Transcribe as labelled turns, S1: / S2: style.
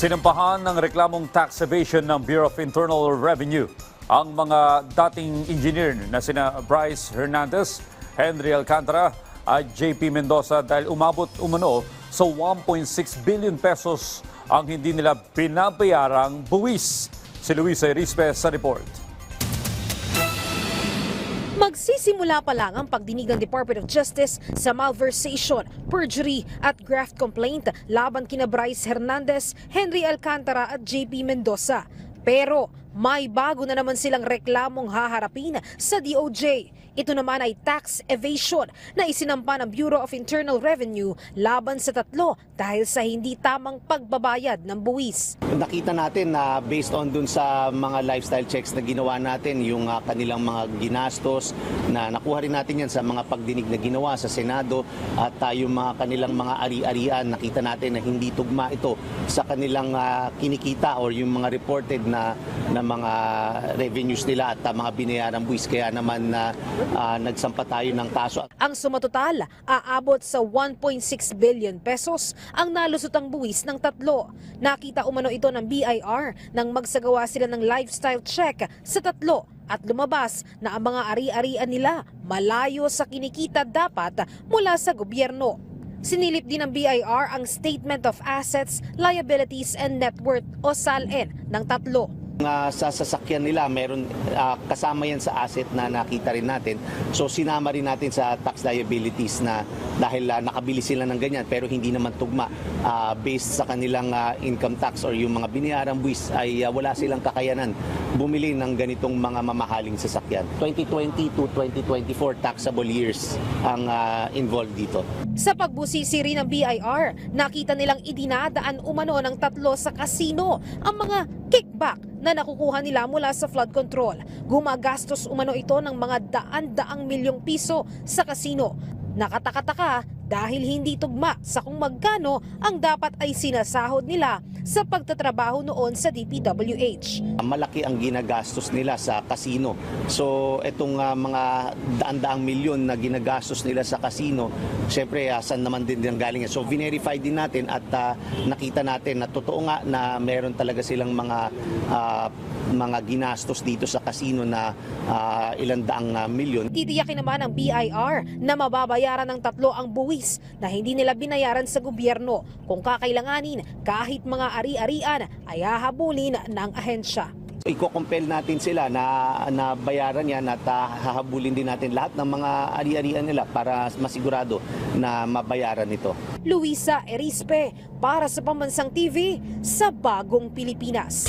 S1: Sinampahan ng reklamong tax evasion ng Bureau of Internal Revenue ang mga dating engineer na sina Bryce Hernandez, Henry Alcantara at JP Mendoza dahil umabot umano sa 1.6 billion pesos ang hindi nila binabayarang buwis. Si Luisa Erispe sa report.
S2: Magsisimula pa lang ang pagdinig ng Department of Justice sa malversation, perjury at graft complaint laban kina Bryce Hernandez, Henry Alcantara at JP Mendoza. Pero may bago na naman silang reklamong haharapin sa DOJ. Ito naman ay tax evasion na isinampa ng Bureau of Internal Revenue laban sa tatlo dahil sa hindi tamang pagbabayad ng buwis.
S3: Nakita natin na based on dun sa mga lifestyle checks na ginawa natin, yung kanilang mga ginastos na nakuha rin natin yan sa mga pagdinig na ginawa sa Senado at yung mga kanilang mga ari-arian, nakita natin na hindi tugma ito sa kanilang kinikita or yung mga reported na mga revenues nila at mga binayarang buwis. Kaya naman nagsampa tayo ng kaso.
S2: Ang sumatotal, aabot sa 1.6 billion pesos ang nalusotang buwis ng tatlo. Nakita umano ito ng BIR nang magsagawa sila ng lifestyle check sa tatlo at lumabas na ang mga ari-arian nila malayo sa kinikita dapat mula sa gobyerno. Sinilip din ng BIR ang Statement of Assets, Liabilities and Net Worth o SALN ng tatlo.
S3: Sa sasakyan nila, meron kasama yan sa asset na nakita rin natin. So sinama rin natin sa tax liabilities na dahil nakabili sila ng ganyan pero hindi naman tugma based sa kanilang income tax or yung mga binayarang buwis ay wala silang kakayanan bumili ng ganitong mga mamahaling sasakyan. 2020 to 2024 taxable years ang involved dito.
S2: Sa pagbusisi rin ng BIR, nakita nilang idinadaan umano ng tatlo sa kasino ang mga kickback na nakukuha nila mula sa flood control. Gumagastos umano ito ng mga daan-daang milyong piso sa kasino. Nakatakataka dahil hindi tugma sa kung magkano ang dapat ay sinasahod nila sa pagtatrabaho noon sa DPWH.
S3: Malaki ang ginagastos nila sa kasino. So itong mga daan-daang milyon na ginagastos nila sa kasino, syempre saan naman din galing. So verify din natin at nakita natin na totoo nga na meron talaga silang mga ginastos dito sa kasino na ilang daang milyon.
S2: Titiyakin naman ng BIR na mababayaran ng tatlo ang buwis na hindi nila binayaran sa gobyerno. Kung kakailanganin, kahit mga ari-arian ay hahabulin ng ahensya.
S3: Iko-compel natin sila na bayaran yan at hahabulin din natin lahat ng mga ari-arian nila para masigurado na mabayaran ito.
S2: Luisa Erispe para sa Pambansang TV sa Bagong Pilipinas.